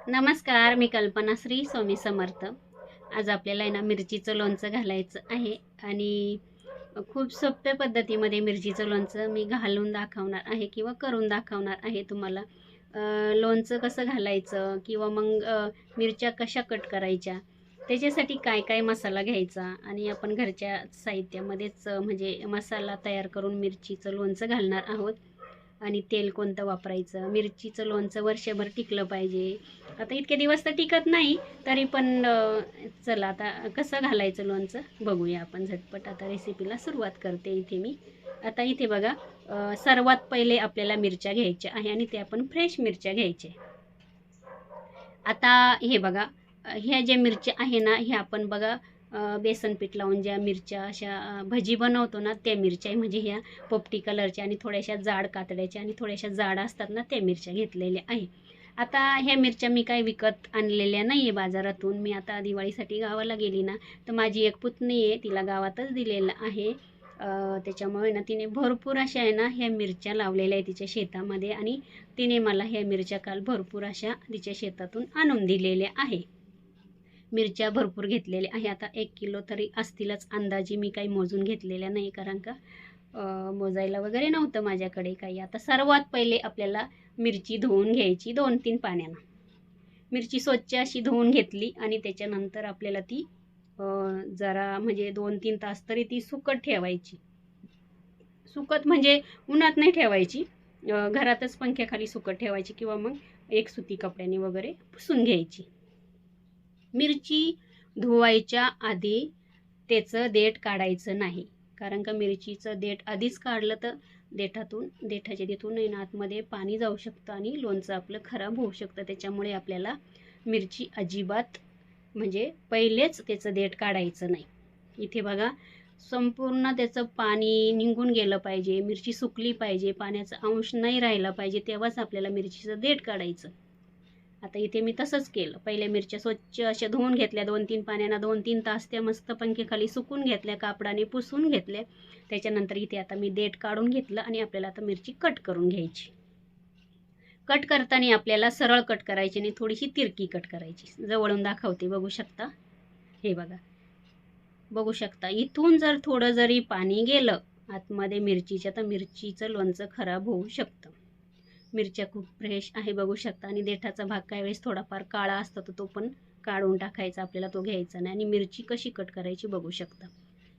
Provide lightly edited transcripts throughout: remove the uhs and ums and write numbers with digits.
नमस्कार, मी कल्पना श्री स्वामी समर्थ. आज आपल्याला आहे ना मिरचीचं लोणचं घालायचं आहे आणि खूप सोप्या पद्धतीमध्ये मिरचीचं लोणचं मी घालून दाखवणार आहे किंवा करून दाखवणार आहे तुम्हाला. लोणचं कसं घालायचं किंवा मग मिरच्या कशा कट करायच्या, त्याच्यासाठी काय काय मसाला घ्यायचा आणि आपण घरच्या साहित्यामध्येच म्हणजे मसाला तयार करून मिरचीचं लोणचं घालणार आहोत. आणि तेल कोणतं वापरायचं, मिरचीचं लोणचं वर्षभर टिकलं पाहिजे. आता इतके दिवस तर टिकत नाही, तरी पण चला आता कसं घालायचं लोणचं बघूया आपण झटपट. आता रेसिपीला सुरुवात करते इथे मी. आता इथे बघा, सर्वात पहिले आपल्याला मिरच्या घ्यायच्या आहे आणि ते आपण फ्रेश मिरच्या घ्यायचे. आता हे बघा, ह्या ज्या मिरच्या आहे ना, ह्या आपण बघा बेसन पीठ लावून ज्या मिरच्या अशा भजी बनवतो ना, त्या मिरच्या म्हणजे ह्या पोपटी कलरच्या आणि थोड्याशा जाड कातड्याच्या आणि थोड्याशा जाड असतात ना, त्या मिरच्या घेतलेल्या आहे. आता ह्या मिरच्या मी काय विकत आणलेल्या नाही आहे बाजारातून. मी आता दिवाळीसाठी गावाला गेली ना, तर माझी एक पुतणी आहे, तिला गावातच दिलेलं आहे. त्याच्यामुळे ना तिने भरपूर अशा आहे ना ह्या मिरच्या लावलेल्या आहे तिच्या शेतामध्ये आणि तिने मला ह्या मिरच्या काल भरपूर अशा तिच्या शेतातून आणून दिलेल्या आहे. मिरच्या भरपूर घेतलेल्या आहे. आता 1 किलो तरी असतीलच अंदाजे, मी काही मोजून घेतलेल्या नाही कारण का मोजायला वगैरे नव्हतं माझ्याकडे काही. आता सर्वात पहिले आपल्याला मिरची धुवून घ्यायची 2-3 पाण्यानं. मिरची स्वच्छ अशी धुवून घेतली आणि त्याच्यानंतर आपल्याला ती जरा म्हणजे 2-3 तास तरी ती सुकत ठेवायची. सुकत म्हणजे उन्हात नाही ठेवायची, घरातच पंख्याखाली सुकत ठेवायची किंवा मग एक सुती कपड्याने वगैरे पुसून घ्यायची. मिरची धुवायच्या आधी त्याचं देठ काढायचं नाही, कारण का मिरचीचं देठ आधीच काढलं तर देठाच्या तिथून आहे ना आतमध्ये पाणी जाऊ शकतं आणि लोणचं आपलं खराब होऊ शकतं. त्याच्यामुळे आपल्याला मिरची अजिबात म्हणजे पहिलेच त्याचं देठ काढायचं नाही. इथे बघा, संपूर्ण त्याचं पाणी निघून गेलं पाहिजे, मिरची सुकली पाहिजे, पाण्याचा अंश नाही राहिला पाहिजे, तेव्हाच आपल्याला मिरचीचं देठ काढायचं. आता इथे मी तसंच केलं. पहिल्या मिरच्या स्वच्छ अशा धुवून घेतल्या 2-3 पाण्यानं, 2-3 तास त्या मस्त पंख्याखाली सुकून घेतल्या, कापडाने पुसून घेतल्या. त्याच्यानंतर इथे आता मी देठ काढून घेतलं आणि आपल्याला आता मिरची कट करून घ्यायची. कट करताना आपल्याला सरळ कट करायची नाही, थोडीशी तिरकी कट करायची. जवळून दाखवते, बघू शकता. हे बघा, बघू शकता इथून जर थोडं जरी पाणी गेलं आतमध्ये मिरचीच्या तर मिरचीचं लोणचं खराब होऊ शकतं. मिरच्या खूप फ्रेश आहे बघू शकता आणि देठाचा भाग काही वेळेस थोडाफार काळा असतो तर तो पण काढून टाकायचा, आपल्याला तो घ्यायचा नाही. आणि मिरची कशी कट करायची बघू शकता,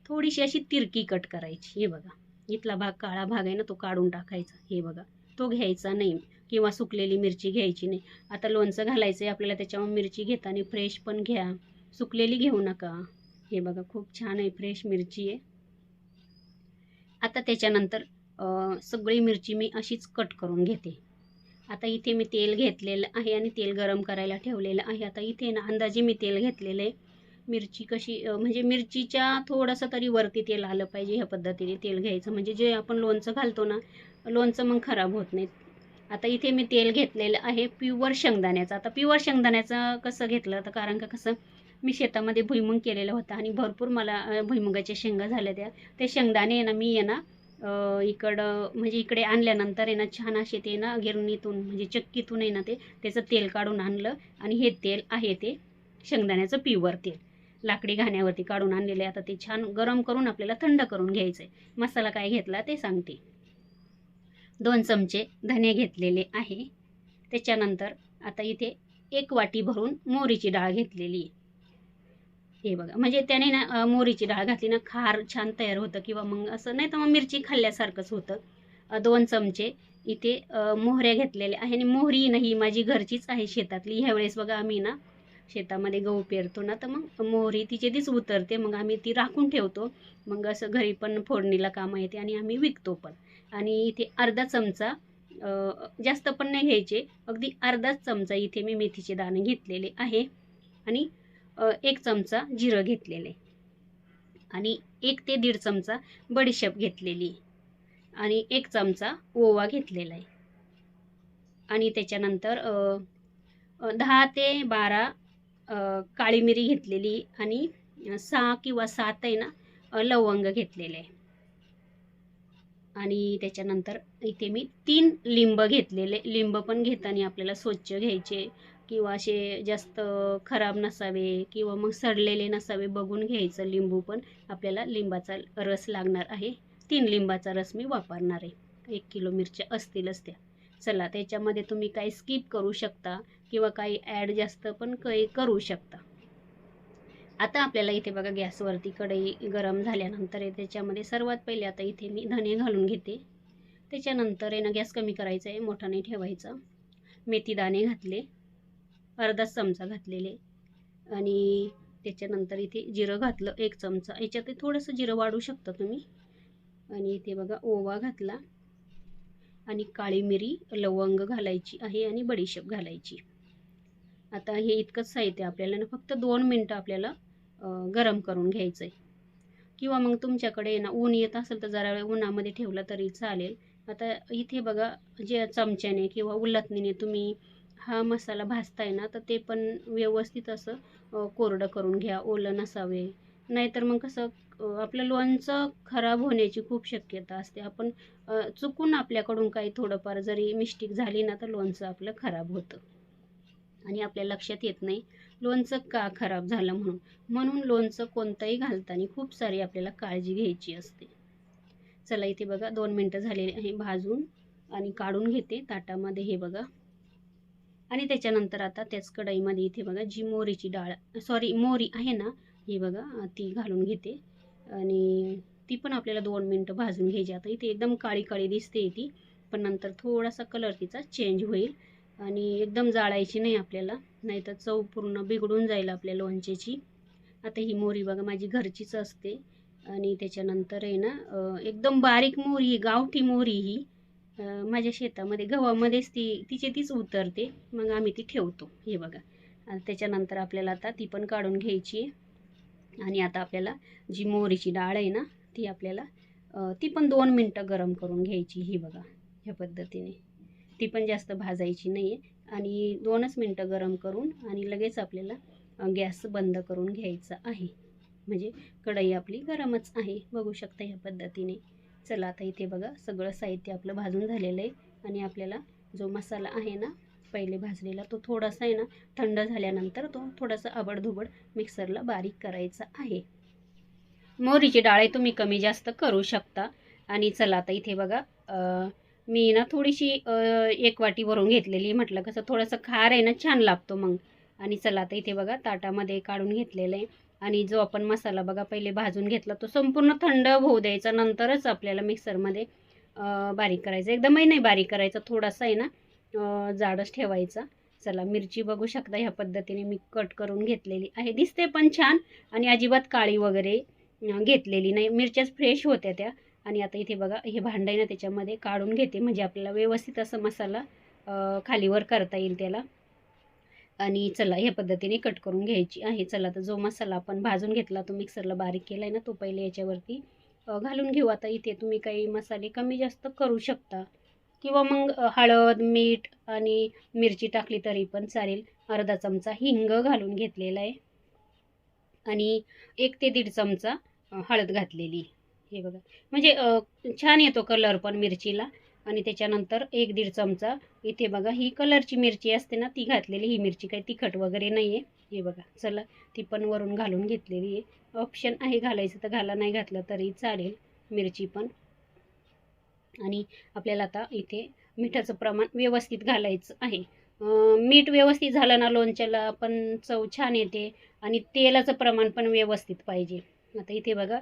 थोडीशी अशी तिरकी कट करायची. हे बघा, इथला भाग काळा भाग आहे ना, तो काढून टाकायचा. हे बघा, तो घ्यायचा नाही किंवा सुकलेली मिरची घ्यायची नाही. आता लोणचं घालायचं आहे आपल्याला, त्याच्यामुळे मिरची घेताना फ्रेश पण घ्या, सुकलेली घेऊ नका. हे बघा, खूप छान आहे, फ्रेश मिरची आहे. आता त्याच्यानंतर सगळी मिरची मी अशीच कट करून घेते. आता इथे मी तेल घेतलेलं आहे आणि तेल गरम करायला ठेवलेलं आहे. आता इथे ना अंदाजे मी तेल घेतलेलं आहे. मिरची कशी म्हणजे मिरचीच्या थोडंसं तरी वरती तेल आलं पाहिजे, ह्या पद्धतीने तेल घ्यायचं, म्हणजे जे आपण लोणचं घालतो ना, लोणचं मग खराब होत नाही. आता इथे मी तेल घेतलेलं आहे प्युअर शेंगदाण्याचं. आता प्युअर शेंगदाण्याचं कसं घेतलं तर कारण का कसं मी शेतामध्ये भुईमुग केलेला होता आणि भरपूर मला भुईमुगाच्या शेंगा झाल्या. ते शेंगदाणे आहे ना मी आहे ना इकडं म्हणजे इकडे आणल्यानंतर आहे ना छान असे ते ना गिरणीतून म्हणजे चक्कीतून आहे ना त्याचं तेल काढून आणलं आणि हे तेल आहे ते शेंगदाण्याचं प्युअर तेल लाकडी घाण्यावरती काढून आणलेलं आहे. आता ते छान गरम करून आपल्याला थंड करून घ्यायचं आहे. मसाला काय घेतला ते सांगते. 2 चमचे धने घेतलेले आहे. त्याच्यानंतर आता इथे 1 वाटी भरून मोहरीची डाळ घेतलेली आहे. हे बघा, म्हणजे त्याने ना मोहरीची डाळ घातली ना खार छान तयार होतं किंवा मग असं नाही तर मग मिरची खाल्ल्यासारखंच होतं. 2 चमचे इथे मोहऱ्या घेतलेल्या आहे आणि मोहरी नाही माझी घरचीच आहे शेतातली. ह्यावेळेस बघा आम्ही ना शेतामध्ये गहू पेरतो ना, तर मग मोहरी तिचे तीच उतरते, मग आम्ही ती राखून ठेवतो. मग असं घरी पण फोडणीला कामं येते आणि आम्ही विकतो पण. आणि इथे अर्धा चमचा, जास्त पण नाही घ्यायचे, अगदी अर्धाच चमचा इथे मी मेथीचे दाणे घेतलेले आहे आणि 1 चमचा जिरं घेतलेले आणि 1 ते 1.5 चमचा बडीशेप घेतलेली आणि 1 चमचा ओवा घेतलेला आहे. आणि त्याच्यानंतर 10 ते 12 काळी मिरी घेतलेली आणि 6 किंवा 7 आहे ना लवंग घेतलेले आहे. आणि त्याच्यानंतर इथे मी 3 लिंब घेतलेले. लिंब पण घेताना आपल्याला स्वच्छ घ्यायचे किंवा असे जास्त खराब नसावे किंवा मग सडलेले नसावे बघून घ्यायचं. लिंबू पण आपल्याला लिंबाचा रस लागणार आहे. 3 लिंबाचा रस मी वापरणार आहे. 1 किलो मिरच्या असतीलच त्या. चला, त्याच्यामध्ये तुम्ही काही स्किप करू शकता किंवा काही ॲड जास्त पण काही करू शकता. आता आपल्याला इथे बघा गॅसवरती कढई गरम झाल्यानंतर त्याच्यामध्ये सर्वात पहिले आता इथे मी धने घालून घेते. त्याच्यानंतर आहे ना गॅस कमी करायचा आहे, मोठा नाही ठेवायचा. मेथी दाणे घातले, अर्धाच चमचा घातलेले. आणि त्याच्यानंतर इथे जिरं घातलं 1 चमचा. याच्यात थोडंसं जिरं वाढू शकता तुम्ही. आणि इथे बघा ओवा घातला आणि काळी मिरी, लवंग घालायची आहे आणि बडीशेप घालायची. आता हे इतकंच साहित्य आपल्याला ना फक्त 2 मिनटं आपल्याला गरम करून घ्यायचं आहे. किंवा मग तुमच्याकडे ना ऊन येत असेल तर जरा वेळ उन्हामध्ये ठेवलं तरी चालेल. आता इथे बघा जे चमच्याने किंवा उलथणीने तुम्ही हा मसाला भाजताय ना तर ते पण व्यवस्थित असं कोरडं करून घ्या, ओलं नसावे. नाहीतर मग कसं आपलं लोणचं खराब होण्याची खूप शक्यता असते. आपण चुकून आपल्याकडून काही थोडंफार जरी मिस्टेक झाली ना तर लोणचं आपलं खराब होतं आणि आपल्या लक्षात येत नाही लोणचं का खराब झालं म्हणून. म्हणून लोणचं कोणतंही घालताना खूप सारी आपल्याला काळजी घ्यायची असते. चला, इथे बघा 2 मिनटं झालेले आहे भाजून आणि काढून घेते ताटामध्ये. हे बघा. आणि त्याच्यानंतर आता त्याच कढईमध्ये इथे बघा जी मोहरीची डाळ, मोहरी आहे ना, ही बघा ती घालून घेते. आणि ती पण आपल्याला 2 मिनटं भाजून घ्यायची. आता इथे एकदम काळी काळी दिसते ती, पण नंतर थोडासा कलर तिचा चेंज होईल. आणि एकदम जाळायची नाही आपल्याला, नाहीतर चव पूर्ण बिघडून जाईल आपल्या लोणच्याची. आता ही मोहरी बघा माझी घरचीच असते. आणि त्याच्यानंतर आहे ना एकदम बारीक मोहरी, गावठी मोहरी ही माझ्या शेतामध्ये गव्हामध्येच तीच उतरते. मग आम्ही ती ठेवतो. हे बघा. आणि त्याच्यानंतर आपल्याला आता ती पण काढून घ्यायची. आणि आता आपल्याला जी मोहरीची डाळ आहे ना ती आपल्याला ती पण 2 मिनटं गरम करून घ्यायची. ही बघा ह्या पद्धतीने. ती पण जास्त भाजायची नाही आहे आणि 2च मिनटं गरम करून आणि लगेच आपल्याला गॅस बंद करून घ्यायचा आहे. म्हणजे कढई आपली गरमच आहे, बघू शकता ह्या पद्धतीने. चला, आता इथे बघा सगळं साहित्य आपलं भाजून झालेलं आहे. आणि आपल्याला जो मसाला आहे ना पहिले भाजलेला तो थोडासा आहे ना थंड झाल्यानंतर तो थोडासा आबडधोबड मिक्सरला बारीक करायचा आहे. मोहरीची डाळ तुम्ही कमी जास्त करू शकता. आणि चला, आता इथे बघा मी ना थोडीशी 1 वाटी भरून घेतलेली. म्हटलं कसं थोडंसं खार आहे ना छान लागतो मग. आणि चला, आता इथे बघा ताटामध्ये काढून घेतलेलं आहे. आणि जो आपण मसाला बघा पहिले भाजून घेतला तो संपूर्ण थंड होऊ द्यायचा, नंतरच आपल्याला मिक्सरमध्ये बारीक करायचा. एकदमही नाही बारीक करायचा, थोडासा आहे ना जाडच ठेवायचा. चला, मिरची बघू शकता ह्या पद्धतीने मी कट करून घेतलेली आहे. दिसते पण छान आणि अजिबात काळी वगैरे घेतलेली नाही, मिरच्याच फ्रेश होत्या त्या. आणि आता इथे बघा हे भांडं आहे ना त्याच्यामध्ये काढून घेते, म्हणजे आपल्याला व्यवस्थित असं मसाला खालीवर करता येईल त्याला. आणि चला, ह्या पद्धतीने कट करून घ्यायची आहे. चला, तर जो मसाला आपण भाजून घेतला तो मिक्सरला बारीक केला आहे ना तो पहिले याच्यावरती घालून घेऊ. आता इथे तुम्ही काही मसाले कमी जास्त करू शकता किंवा मग हळद, मीठ आणि मिरची टाकली तरी पण चालेल. अर्धा चमचा हिंग घालून घेतलेला आहे आणि 1 ते 1.5 चमचा हळद घातलेली. हे बघा, म्हणजे छान येतो कलर पण मिरचीला. आणि त्याच्यानंतर 1-1.5 चमचा इथे बघा ही कलरची मिरची असते ना ती घातलेली. ही मिरची काही तिखट वगैरे नाही आहे. हे बघा, चला ती पण वरून घालून घेतलेली आहे. ऑप्शन आहे घालायचं तर घाला, नाही घातलं तरी चालेल मिरची पण. आणि आपल्याला आता इथे मिठाचं प्रमाण व्यवस्थित घालायचं आहे. मीठ व्यवस्थित झालं ना लोणच्याला पण चव छान येते. आणि तेलाचं प्रमाण पण व्यवस्थित पाहिजे. आता इथे बघा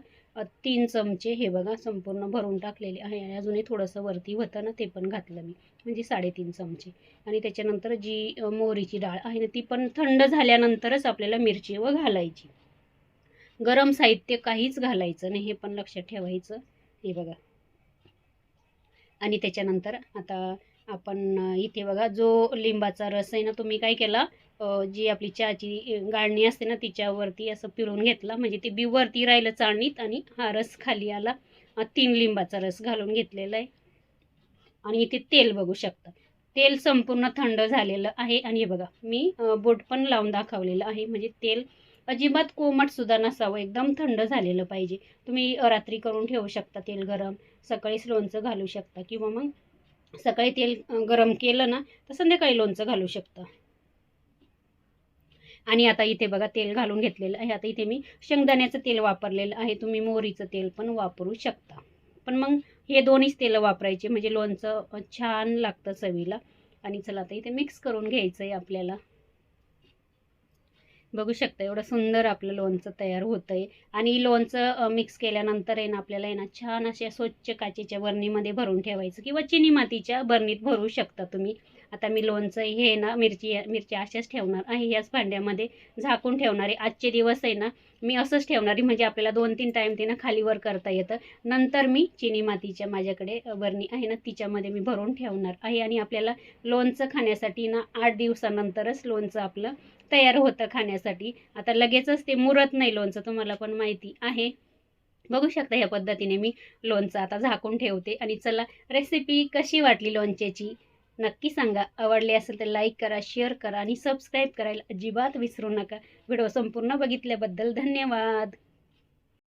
3 चमचे हे बघा संपूर्ण भरून टाकलेले आहे. आणि अजूनही थोडंसं वरती होतं ना ते पण घातलं मी, म्हणजे 3.5 चमचे. आणि त्याच्यानंतर जी मोहरीची डाळ आहे ना ती पण थंड झाल्यानंतरच आपल्याला मिरची घालायची. गरम साहित्य काहीच घालायचं नाही, हे पण लक्षात ठेवायचं. हे बघा. आणि त्याच्यानंतर आता आपण इथे बघा जो लिंबाचा रस आहे ना तो मी काय केला, जी आपली चहाची गाळणी असते ना तिच्यावरती असं पिळून घेतला, म्हणजे ते बी वरती राहिलं चाळणीत आणि हा रस खाली आला. 3 लिंबाचा रस घालून घेतलेला आहे. आणि इथे तेल बघू शकता, तेल संपूर्ण थंड झालेलं आहे. आणि हे बघा मी बोट पण लावून दाखवलेलं आहे, म्हणजे तेल अजिबात कोमट सुद्धा नसावं, एकदम थंड झालेलं पाहिजे. तुम्ही रात्री करून ठेवू शकता तेल गरम. सकाळीच लोणचं घालू शकता किंवा मग सकाळी तेल गरम केलं ना तर संध्याकाळी लोणचं घालू शकता. आणि आता इथे बघा तेल घालून घेतलेलं आहे. आता इथे मी शेंगदाण्याचं तेल वापरलेलं आहे. तुम्ही मोहरीचं तेल पण वापरू शकता. पण मग हे दोन्हीच तेलं वापरायचे म्हणजे लोणचं छान लागतं चवीला. आणि चला आता इथे मिक्स करून घ्यायचं आहे आपल्याला. बघू शकता एवढं सुंदर आपलं लोणचं तयार होतं आहे. आणि लोणचं मिक्स केल्यानंतर आहे ना आपल्याला आहे ना छान अशा स्वच्छ काचेच्या बरणीमध्ये भरून ठेवायचं किंवा चिनी मातीच्या बरणीत भरू शकता तुम्ही. आता मी लोणचं हे ना मिरची अशाच ठेवणार आहे, याच भांड्यामध्ये झाकून ठेवणार आहे. आजचे दिवस आहे ना मी असंच ठेवणार आहे म्हणजे आपल्याला 2-3 टाईम ते ना खालीवर करता येतं. नंतर मी चिनी मातीच्या माझ्याकडे बरणी आहे ना तिच्यामध्ये मी भरून ठेवणार आहे. आणि आपल्याला लोणचं खाण्यासाठी ना 8 दिवसानंतरच लोणचं आपलं तयार होतं खाण्यासाठी. आता लगेचच ते मुरत नाही लोणचं, तुम्हाला पण माहिती आहे. बघू शकता ह्या पद्धतीने मी लोणचं आता झाकून ठेवते. आणि चला रेसिपी कशी वाटली लोणच्याची नक्की सांगा. आवडली असेल तर लाईक करा, शेअर करा आणि सबस्क्राईब करायला अजिबात विसरू नका. व्हिडिओ संपूर्ण बघितल्याबद्दल धन्यवाद.